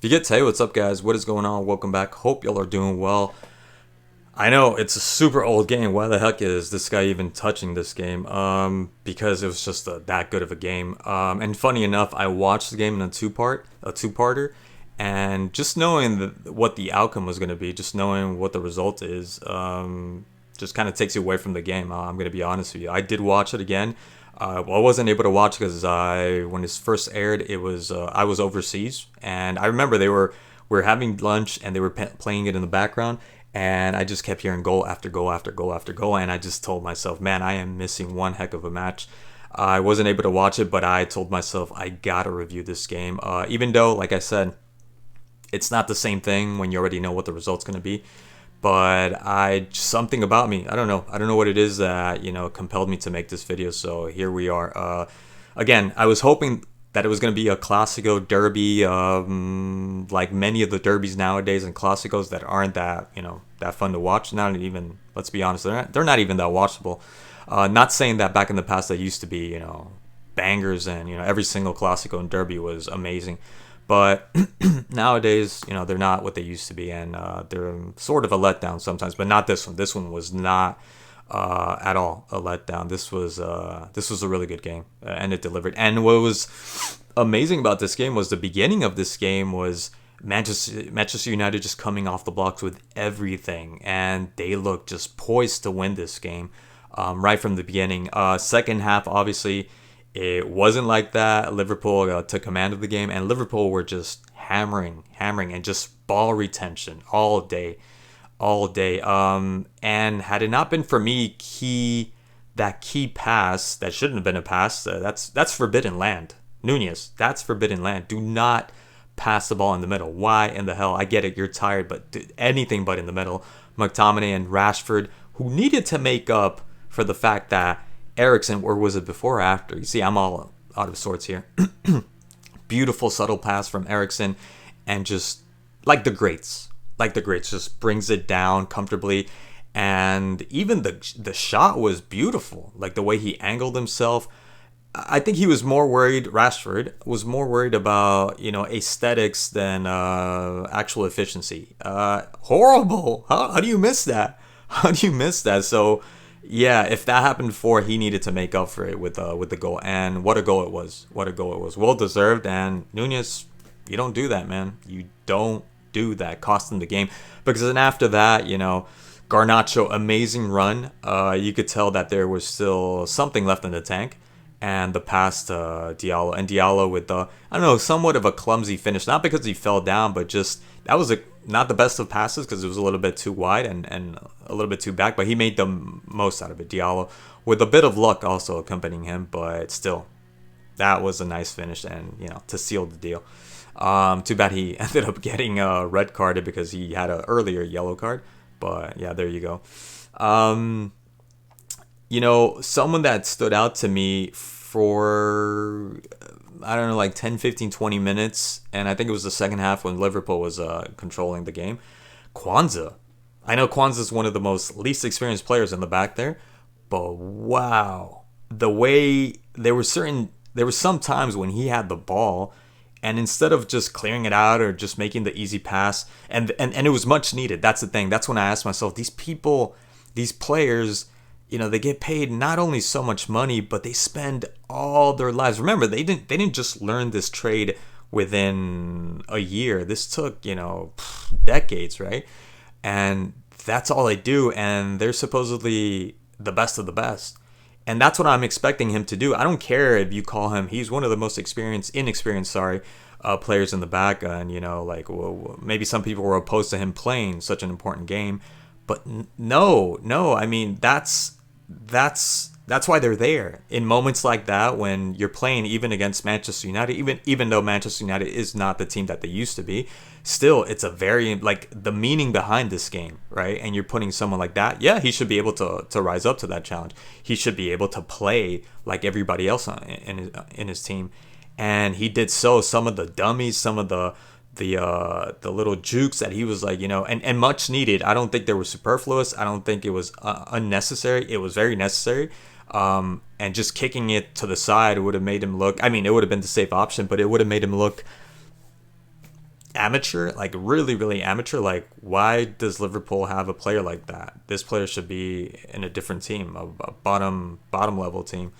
If you get to, hey, what's up, guys? What is going on? Welcome back. Hope y'all are doing well. I know it's a super old game. Why the heck is this guy even touching this game? Because it was just that good of a game. And funny enough, I watched the game in a two-parter, and just knowing what the outcome was going to be, just knowing what the result is, just kind of takes you away from the game. I'm going to be honest with you. I did watch it again. Well, I wasn't able to watch because when it first aired, it was I was overseas, and I remember we were having lunch and they were playing it in the background, and I just kept hearing goal after goal after goal after goal, and I just told myself, man, I am missing one heck of a match. I wasn't able to watch it, but I told myself I gotta review this game, even though, like I said, it's not the same thing when you already know what the result's gonna be. But something about me, I don't know what it is that compelled me to make this video. So here we are. Again, I was hoping that it was going to be a Classico derby, like many of the derbies nowadays and Classicos that aren't that fun to watch. Not even, let's be honest, they're not even that watchable. Not saying that back in the past they used to be bangers, and every single Classico and derby was amazing. But nowadays, they're not what they used to be, and they're sort of a letdown sometimes. But not this one. This one was not at all a letdown. This was a really good game, and it delivered. And what was amazing about this game was the beginning of this game was Manchester United just coming off the blocks with everything, and they looked just poised to win this game right from the beginning. Second half, obviously, it wasn't like that. Liverpool took command of the game, and Liverpool were just hammering, and just ball retention all day, all day. And had it not been for me, that key pass that shouldn't have been a pass. That's forbidden land. Nunez, that's forbidden land. Do not pass the ball in the middle. Why in the hell? I get it, you're tired, but anything but in the middle. McTominay and Rashford, who needed to make up for the fact that Ericsson, or was it before or after? You see, I'm all out of sorts here. Beautiful subtle pass from Ericsson, and just like the greats, just brings it down comfortably. And even the shot was beautiful, like the way he angled himself. I think he was more worried. Rashford was more worried about aesthetics than actual efficiency. Horrible. How do you miss that? How do you miss that? So yeah, if that happened before, he needed to make up for it with the goal. And what a goal it was! What a goal it was! Well deserved. And Nunez, you don't do that, man. You don't do that. Cost him the game, because then after that, Garnacho, amazing run. You could tell that there was still something left in the tank, and the pass to Diallo, and Diallo with the, I don't know, somewhat of a clumsy finish. Not because he fell down, but just that was not the best of passes, because it was a little bit too wide and a little bit too back. But he made the most out of it. Diallo, with a bit of luck also accompanying him, but still, that was a nice finish, and to seal the deal. Too bad he ended up getting red carded because he had an earlier yellow card. But yeah, there you go. Someone that stood out to me for, I don't know, like 10, 15, 20 minutes, and I think it was the second half when Liverpool was controlling the game. Kwanzaa. I know Kwanzaa's one of the most least experienced players in the back there, but wow. The way there were some times when he had the ball, and instead of just clearing it out or just making the easy pass, and it was much needed. That's the thing. That's when I asked myself, these players, they get paid not only so much money, but they spend all their lives. Remember, they didn't just learn this trade within a year. This took, decades, right? And that's all they do, and they're supposedly the best of the best. And that's what I'm expecting him to do. I don't care if you call him, he's one of the most inexperienced, players in the back. And, well, maybe some people were opposed to him playing such an important game. But no, I mean, that's why they're there. In moments like that, when you're playing even against Manchester United, even though Manchester United is not the team that they used to be, still, it's a very, like, the meaning behind this game, right? And you're putting someone like that, yeah, he should be able to rise up to that challenge. He should be able to play like everybody else in his team. And he did so. Some of the dummies, some of the little jukes that he was like, and much needed. I don't think they were superfluous. I don't think it was unnecessary. It was very necessary. And just kicking it to the side would have made him look, I mean, it would have been the safe option, but it would have made him look amateur, like really, really amateur. Like, why does Liverpool have a player like that? This player should be in a different team, a bottom level team.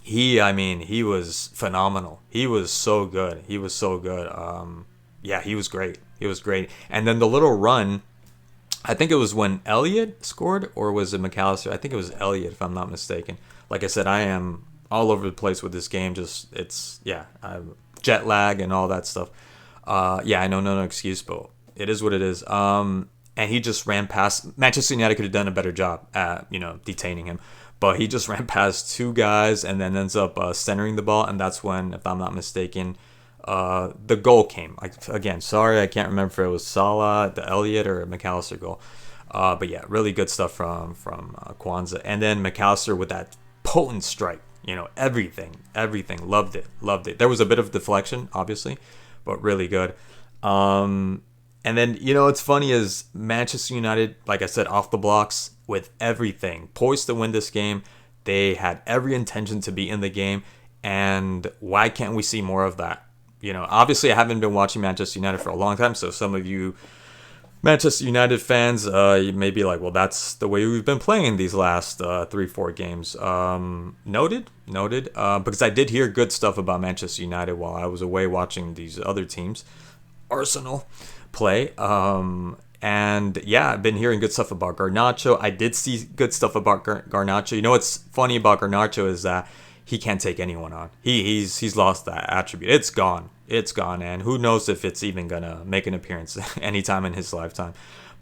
I mean, he was phenomenal. He was so good. He was so good. Yeah, he was great. He was great. And then the little run, I think it was when Elliott scored, or was it McAllister? I think it was Elliott, if I'm not mistaken. Like I said, I am all over the place with this game. Just it's yeah, jet lag and all that stuff. Yeah, I know, no excuse, but it is what it is. And he just ran past. Manchester United could have done a better job at detaining him, but he just ran past two guys and then ends up centering the ball, and that's when, if I'm not mistaken, the goal came. Again, sorry, I can't remember if it was Salah, the Elliott, or McAllister goal. But yeah, really good stuff from Kwanzaa, and then McAllister with that potent strike. Everything. Loved it. There was a bit of deflection, obviously, but really good. And then, what's funny is Manchester United, like I said, off the blocks with everything, poised to win this game. They had every intention to be in the game, and why can't we see more of that? Obviously, I haven't been watching Manchester United for a long time, so some of you Manchester United fans, you may be like, well, that's the way we've been playing these last 3-4 games. Noted. Because I did hear good stuff about Manchester United while I was away watching these other teams, Arsenal, play. And yeah, I've been hearing good stuff about Garnacho. I did see good stuff about Garnacho. What's funny about Garnacho is that he can't take anyone on. He's lost that attribute. It's gone. And who knows if it's even gonna make an appearance anytime in his lifetime.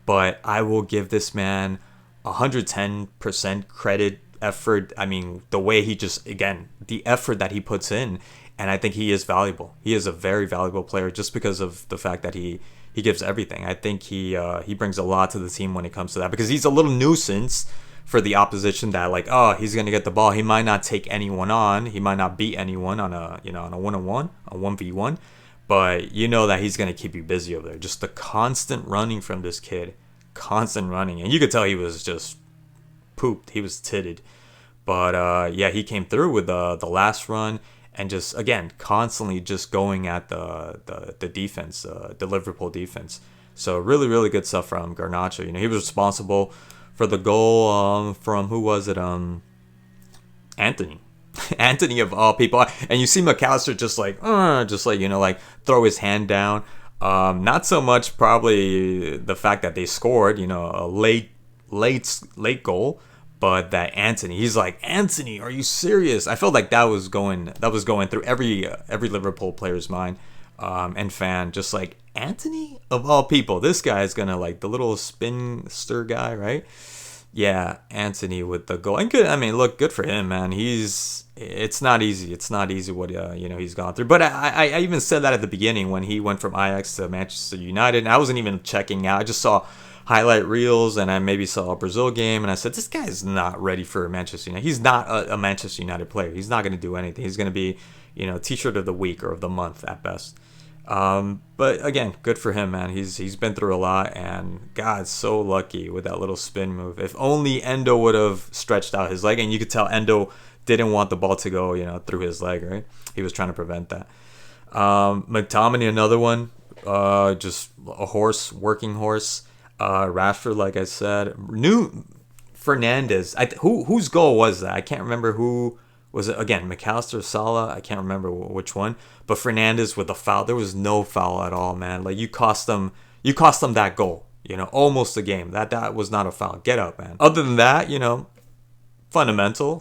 But I will give this man 110% credit, effort. I mean, the way he just, again, the effort that he puts in, and I think he is valuable. He is a very valuable player just because of the fact that he gives everything. I think he brings a lot to the team when it comes to that, because he's a little nuisance for the opposition that, like, oh, he's going to get the ball. He might not take anyone on. He might not beat anyone on a one-on-one, a 1v1, but you know that he's going to keep you busy over there. Just the constant running from this kid, constant running. And you could tell he was just pooped. He was titted. But yeah, he came through with the last run, and just, again, constantly just going at the defense, the Liverpool defense. So really, really good stuff from Garnacho. He was responsible for the goal from, who was it? Anthony. Anthony, of all people. And you see McAllister just like throw his hand down. Not so much probably the fact that they scored, a late goal, but that Anthony, he's like, Anthony, are you serious? I felt like that was going through every Liverpool player's mind and fan, just like, Anthony, of all people, this guy is gonna, like, the little spinster guy, right? Yeah, Anthony with the goal. And good, I mean, look, good for him, man. It's not easy. It's not easy what he's gone through. But I even said that at the beginning when he went from Ajax to Manchester United, and I wasn't even checking out. I just saw highlight reels, and I maybe saw a Brazil game, and I said, this guy's not ready for Manchester United. He's not a Manchester United player. He's not going to do anything. He's going to be, T-shirt of the week or of the month at best. But again, good for him, man. He's been through a lot, and God, so lucky with that little spin move. If only Endo would have stretched out his leg, and you could tell Endo didn't want the ball to go, through his leg, right? He was trying to prevent that. McTominay, another one, just a working horse. Rashford, like I said, new Fernandez. Whose goal was that? I can't remember who. Was it, again, McAllister, Salah? I can't remember which one. But Fernandez with the foul. There was no foul at all, man. Like, you cost them that goal. Almost a game. That was not a foul. Get up, man. Other than that, fundamental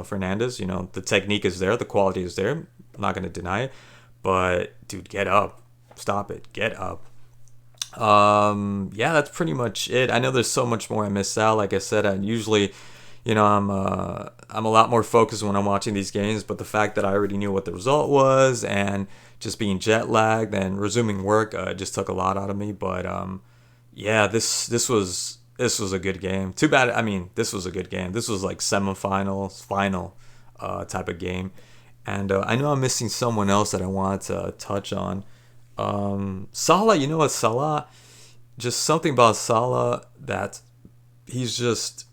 Fernandez. The technique is there. The quality is there. I'm not going to deny it. But, dude, get up. Stop it. Get up. Yeah, that's pretty much it. I know there's so much more I missed out. Like I said, I usually... I'm a lot more focused when I'm watching these games, but the fact that I already knew what the result was and just being jet lagged and resuming work just took a lot out of me. But yeah, this was a good game. Too bad. I mean, this was a good game. This was like semifinals, final type of game. And I know I'm missing someone else that I wanted to touch on. Salah, you know what, Salah? Just something about Salah that he's just,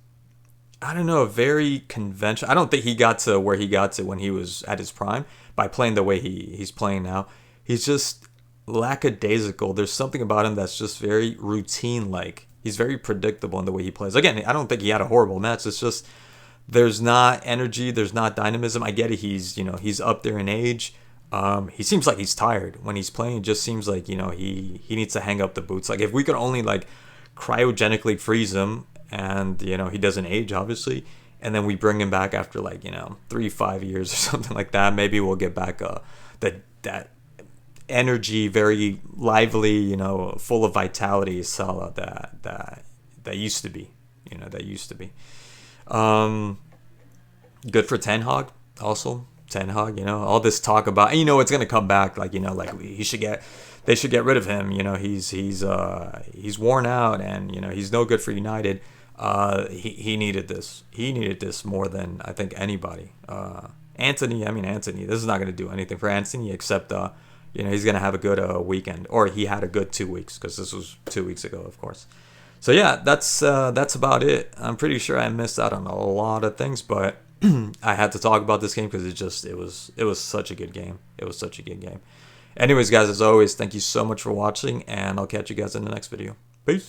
I don't know, very conventional. I don't think he got to where he got to when he was at his prime by playing the way he's playing now. He's just lackadaisical. There's something about him that's just very routine like. He's very predictable in the way he plays. Again, I don't think he had a horrible match. It's just there's not energy, there's not dynamism. I get it. He's up there in age. He seems like he's tired when he's playing. It just seems like he needs to hang up the boots. Like if we could only like cryogenically freeze him, and he doesn't age obviously, and then we bring him back after like 3-5 years or something like that. Maybe we'll get back that energy, very lively, full of vitality, Salah that used to be, that used to be. Good for Ten Hag also. Ten Hag, all this talk about, and it's gonna come back, like they should get rid of him. He's worn out, and he's no good for United. He needed this. He needed this more than I think anybody. Anthony, this is not gonna do anything for Anthony except he's gonna have a good weekend, or he had a good 2 weeks because this was 2 weeks ago, of course. So yeah, that's about it. I'm pretty sure I missed out on a lot of things, but I had to talk about this game because it was such a good game. It was such a good game. Anyways, guys, as always, thank you so much for watching, and I'll catch you guys in the next video. Peace.